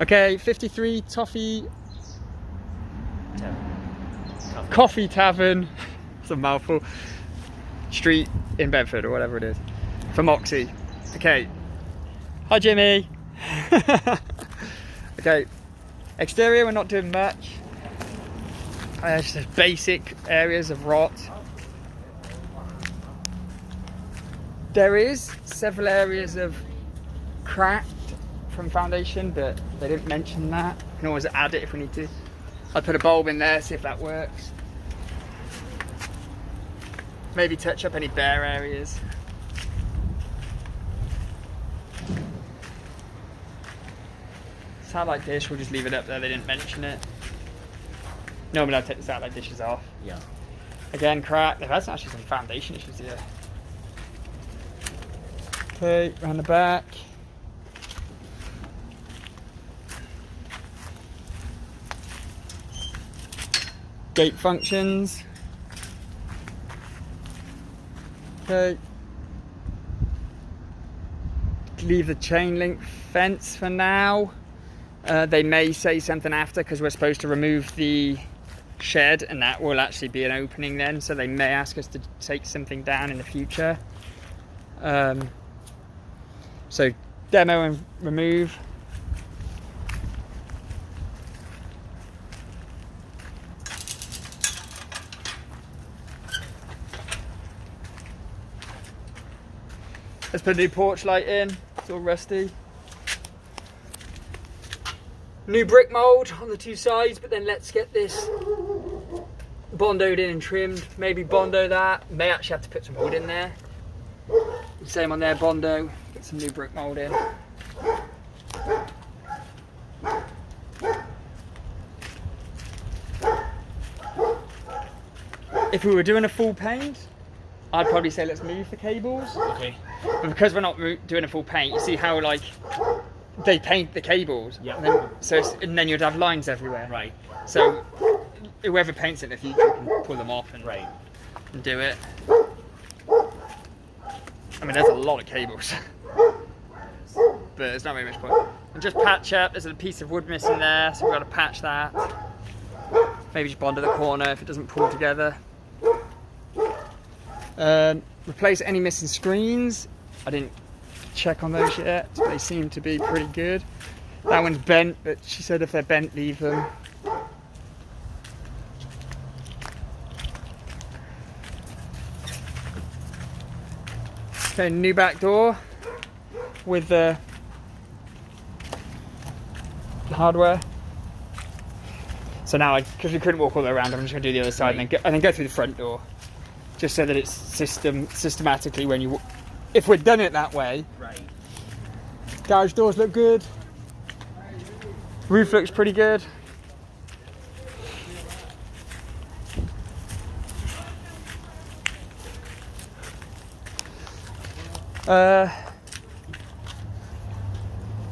Okay, 53 Coffee Tavern. It's a mouthful. Street in Bedford or whatever it is. For Moxie. Okay. Hi Jimmy. Okay. Exterior, we're not doing much. Just basic areas of rot. There is several areas of cracked from foundation, but they didn't mention that. We can always add it if we need to. I'd put a bulb in there, see if that works. Maybe touch up any bare areas. Satellite dish, we'll just leave it up there, they didn't mention it. Normally I'd take the satellite dishes off. Yeah. Again, crack. They've had actually some foundation issues here. Okay, round the back. Gate functions. Okay. Leave the chain link fence for now. They may say something after because we're supposed to remove the shed and that will actually be an opening then, so they may ask us to take something down in the future. So demo and remove. Let's put a new porch light in, it's all rusty. New brick mould on the two sides, but then let's get this bondoed in and trimmed. Maybe bondo that. May actually have to put some wood in there. Same on there, bondo. Get some new brick mould in. If we were doing a full paint, I'd probably say let's move the cables. Okay. But because we're not doing a full paint, you see how like they paint the cables. Yeah. And then you'd have lines everywhere. Right. So whoever paints it in the future can pull them off and, and do it. I mean, there's a lot of cables, but there's not very much point. And just patch up. There's a piece of wood missing there, so we've got to patch that. Maybe just bond to the corner if it doesn't pull together. Replace any missing screens. I didn't check on those yet. They seem to be pretty good. That one's bent, but she said if they're bent, leave them. Okay, new back door with the hardware. So now, because we couldn't walk all the way around, I'm just going to do the other side and then go through the front door, just so that it's systematically when you. If we'd done it that way, garage doors look good. Roof looks pretty good.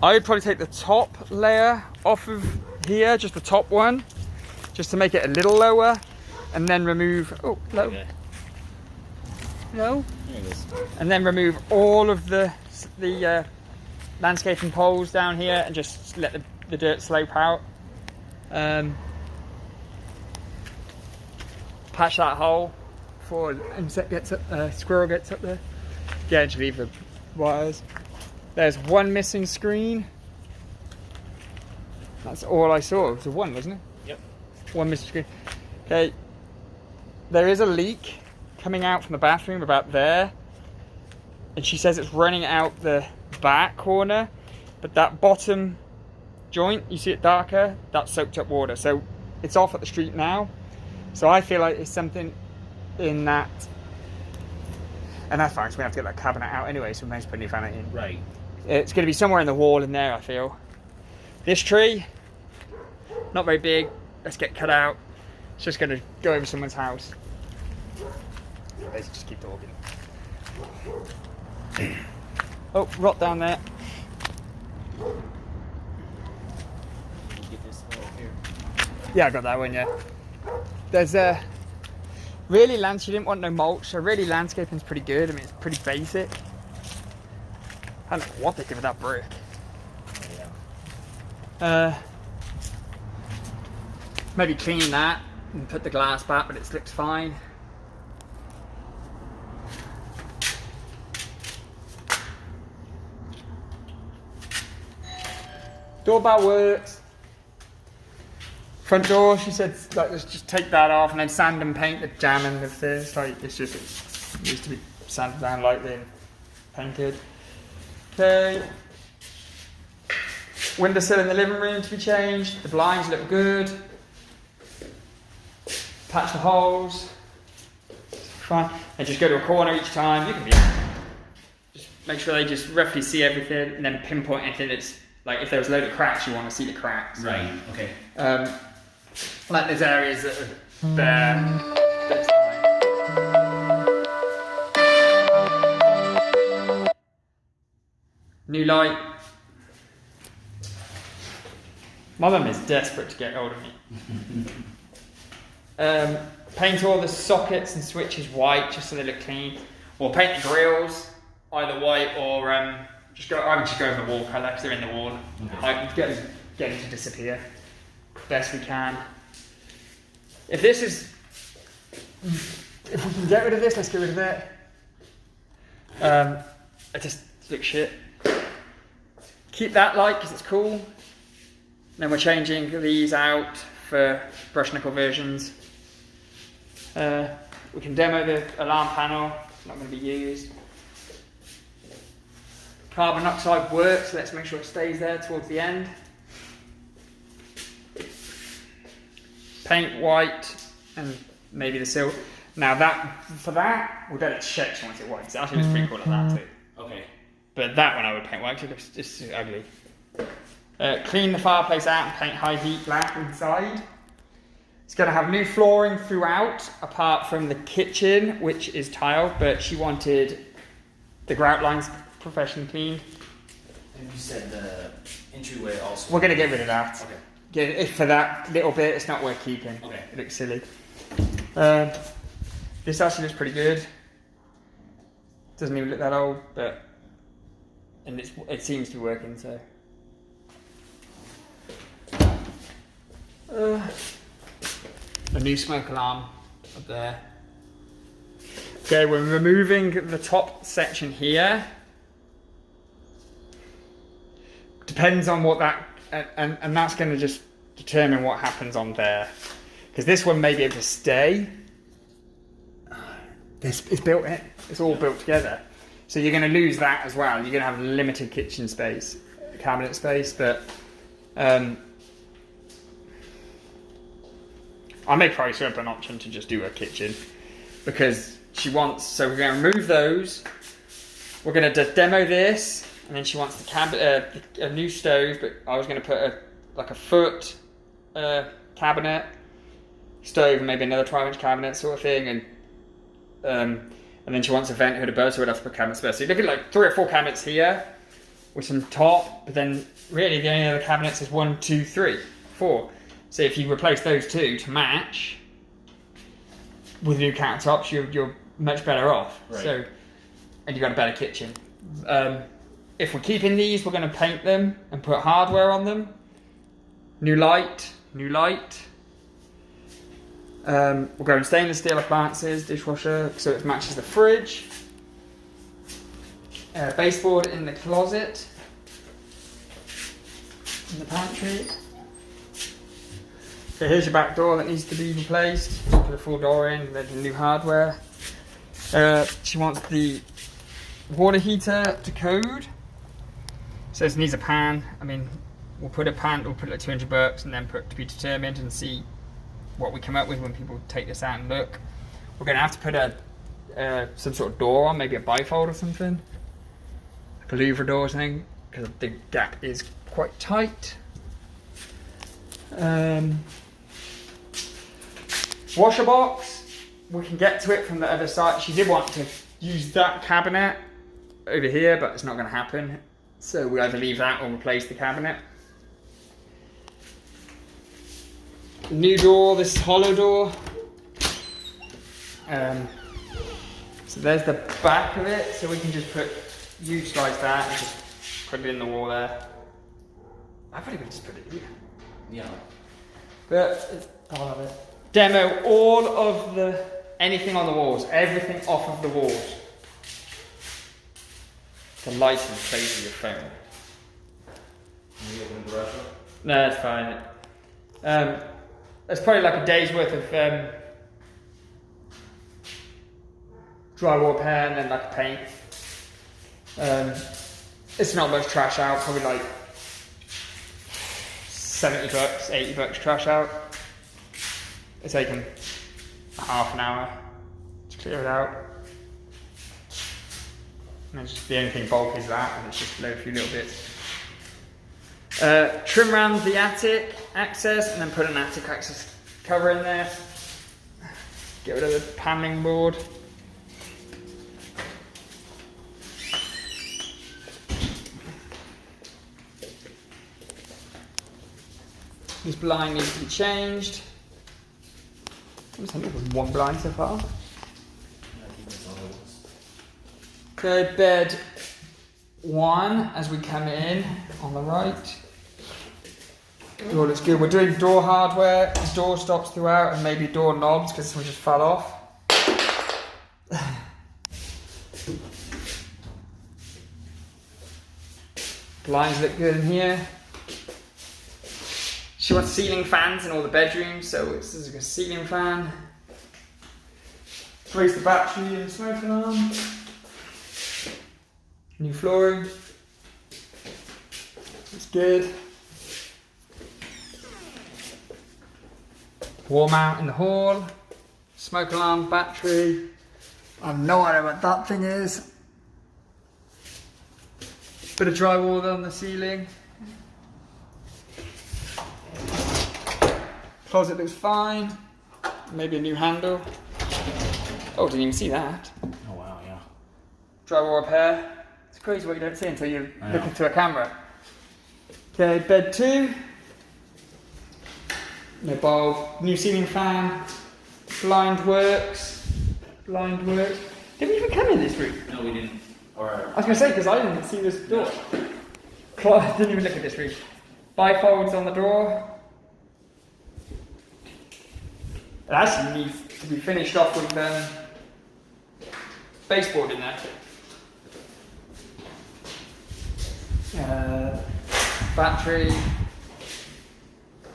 I would probably take the top layer off of here, just the top one, just to make it a little lower, and then remove. Oh, low. Okay. No. There it is. And then remove all of the landscaping poles down here, and just let the dirt slope out. Patch that hole before insect gets up, squirrel gets up there. Yeah, just leave the wires. There's one missing screen. That's all I saw. It was a one, wasn't it? Yep. One missing screen. Okay. There is a leak coming out from the bathroom about there. And she says it's running out the back corner. But that bottom joint, you see it darker? That's soaked up water. So it's off at the street now. So I feel like it's something in that. And that's fine, so we have to get that cabinet out anyway, so we may as well put a new cabinet in. Right. It's going to be somewhere in the wall in there, I feel. This tree, not very big. Let's get cut out. It's just going to go over someone's house. Basically, just keep talking. Oh, rot down there. Get this over here. Yeah, I got that one, yeah. There's a... Really, she didn't want no mulch, so really landscaping's pretty good. I mean, it's pretty basic. I don't know what they did with that brick. Yeah. Maybe clean that and put the glass back, but it looks fine. Doorbell works. Front door, she said, like, let's just take that off and then sand and paint the jamb and the this. Like, it needs to be sanded down lightly and painted. Okay. Windowsill in the living room to be changed. The blinds look good. Patch the holes. Fine. And just go to a corner each time. You can be. Just make sure they just roughly see everything and then pinpoint anything that's. Like if there was a load of cracks, you want to see the cracks. Right, okay. Like there's areas that are bare. New light. My mum is desperate to get hold of me. Paint all the sockets and switches white just so they look clean. Or paint the grills either white or I would just go over the wall colour because they're in the wall. Okay. I get them to disappear best we can. If we can get rid of this, let's get rid of it. It just looks shit. Keep that light because it's cool. Then we're changing these out for brush nickel versions. We can demo the alarm panel. It's not going to be used. Carbon monoxide works, so let's make sure it stays there towards the end. Paint white and maybe the silver. Now for that, we better check she wants it white, because it actually looks pretty cool like that too. Okay. But that one I would paint white because it looks just ugly. Clean the fireplace out and paint high heat black inside. It's going to have new flooring throughout, apart from the kitchen, which is tiled, but she wanted the grout lines professionally cleaned. And you said the entryway also. We're going to get rid of that. Okay. If for that little bit, it's not worth keeping. Okay. It looks silly. This actually looks pretty good. Doesn't even look that old, but it seems to be working. So. A new smoke alarm up there. Okay, we're removing the top section here. Depends on what that, and that's going to just determine what happens on there. Because this one may be able to stay. It's built in, it's all built together. So you're going to lose that as well. You're going to have limited kitchen space, cabinet space, but I may price her up an option to just do her kitchen because she wants, so we're going to remove those. We're going to demo this, and then she wants the a new stove, but I was going to put like a foot cabinet, stove, and maybe another 12-inch cabinet sort of thing, and then she wants a vent hood above, so we'd have to put cabinets there. So you're looking at like 3 or 4 cabinets here with some top, but then really the only other cabinets is 1, 2, 3, 4. So if you replace those 2 to match with new countertops, you're much better off. Right. So, and you've got a better kitchen. If we're keeping these, we're going to paint them and put hardware on them. New light. We're going stainless steel appliances, dishwasher, so it matches the fridge. Baseboard in the closet, in the pantry. So here's your back door that needs to be replaced. Just put a full door in, then new hardware. She wants the water heater to code. Says it needs a pan. I mean, we'll put like $200 and then put to be determined and see what we come up with when people take this out and look. We're going to have to put some sort of door on, maybe a bifold or something. Like a louver door or something, because the gap is quite tight. Washer box, we can get to it from the other side. She did want to use that cabinet over here, but it's not going to happen. So we either leave that or replace the cabinet. New door, this hollow door. So there's the back of it, so we can just utilize that and just put it in the wall there. I probably would just put it here. Yeah. But it's part of it. Demo all of anything on the walls, everything off of the walls. The lighting plays with your phone. Can you open the restaurant? No, it's fine. It's probably like a day's worth of drywall repair and then like a paint. It's not much trash out, probably like $70, $80 trash out. It's taken half an hour to clear it out. And it's just the only thing bulky is that, and it's just a few little bits. Trim around the attic access and then put an attic access cover in there. Get rid of the paneling board. This blind needs to be changed. I'm just ended with one blind so far. Okay, bed 1 as we come in on the right. Door looks good. We're doing door hardware, door stops throughout, and maybe door knobs because this one just fell off. Blinds look good in here. She wants ceiling fans in all the bedrooms, so this is a ceiling fan. Replace the battery and smoke alarm. New flooring. It's good. Wall mount in the hall. Smoke alarm, battery. I have no idea what that thing is. Bit of drywall on the ceiling. Closet looks fine. Maybe a new handle. Oh, didn't even see that. Oh wow, yeah. Drywall repair. It's crazy what you don't see until you look into a camera. Okay, bed 2. No bulb. New ceiling fan. Blind works. Blind works. Did we even come in this room? No, we didn't. Or I was going to say, because I didn't see this door. I didn't even look at this room. Bifolds on the door. It actually needs to be finished off with baseboard in there. Battery.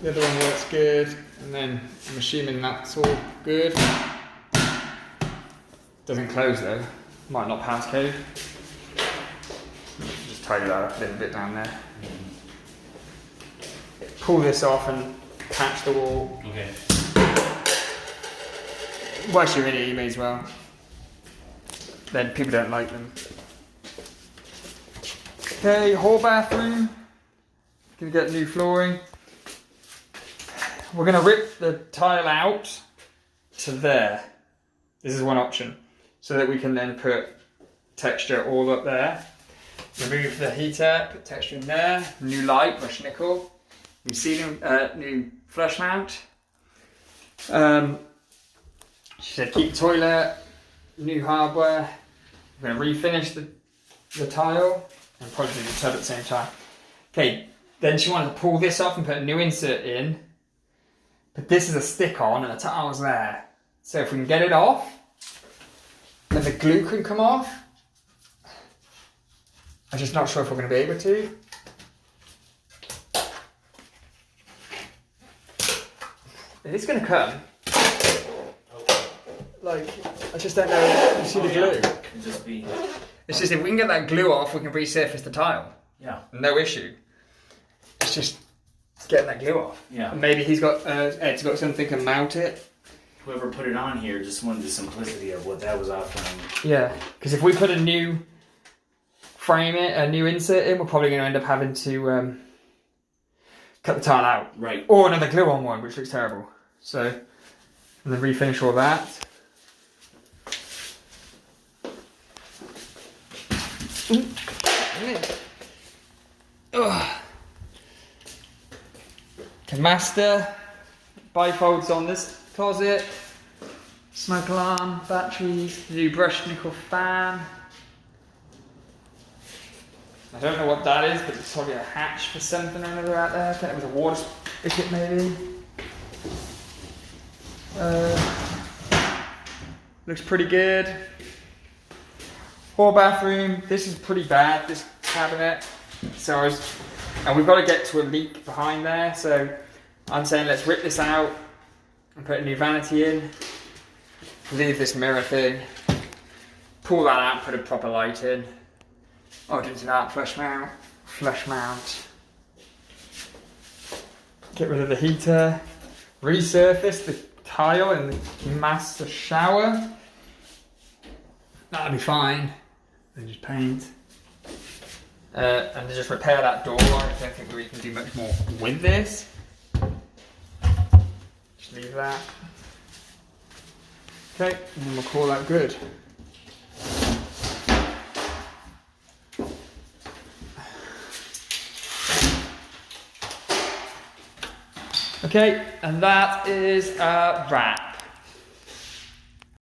The other one works good. And then I'm assuming that's all good. Doesn't close though. Might not pass code. Just tidy that up a little bit down there. Pull this off and patch the wall. okay. Once you're in it, you may as well. Then people don't like them. Okay, hall bathroom. Gonna get new flooring. We're gonna rip the tile out to there. This is one option. So that we can then put texture all up there. Remove the heater, put texture in there. New light, brushed nickel. New ceiling, new flush mount. She said keep the toilet, new hardware. We're going to refinish the tile and probably do the tub at the same time. Okay, then she wanted to pull this off and put a new insert in. But this is a stick on and the tile's there. So if we can get it off, then the glue can come off. I'm just not sure if we're going to be able to. It is going to come. Like, I just don't know. You see the glue? It'd just be. It's just if we can get that glue off, we can resurface the tile. Yeah. No issue. It's just getting that glue off. Yeah. And maybe Ed's got something to mount it. Whoever put it on here just wanted the simplicity of what that was offering. Yeah, because if we put a new frame in, a new insert in, we're probably going to end up having to cut the tile out. Right. Or another glue on one, which looks terrible. So, and then refinish all that. Ugh. Okay, master. Bifolds on this closet. Smoke alarm, batteries, new brushed nickel fan. I don't know what that is, but it's probably a hatch for something or another out there. I think it was a water spigot maybe. Looks pretty good. Hall bathroom. This is pretty bad, this cabinet. And we've got to get to a leak behind there, so I'm saying let's rip this out and put a new vanity in. Leave this mirror thing. Pull that out, put a proper light in. Oh, do that, flush mount. Flush mount. Get rid of the heater. Resurface the tile in the master shower. That'll be fine. Then just paint. And just repair that door. I don't think we can do much more with this. Just leave that. Okay, and then we'll call that good. Okay, and that is a wrap.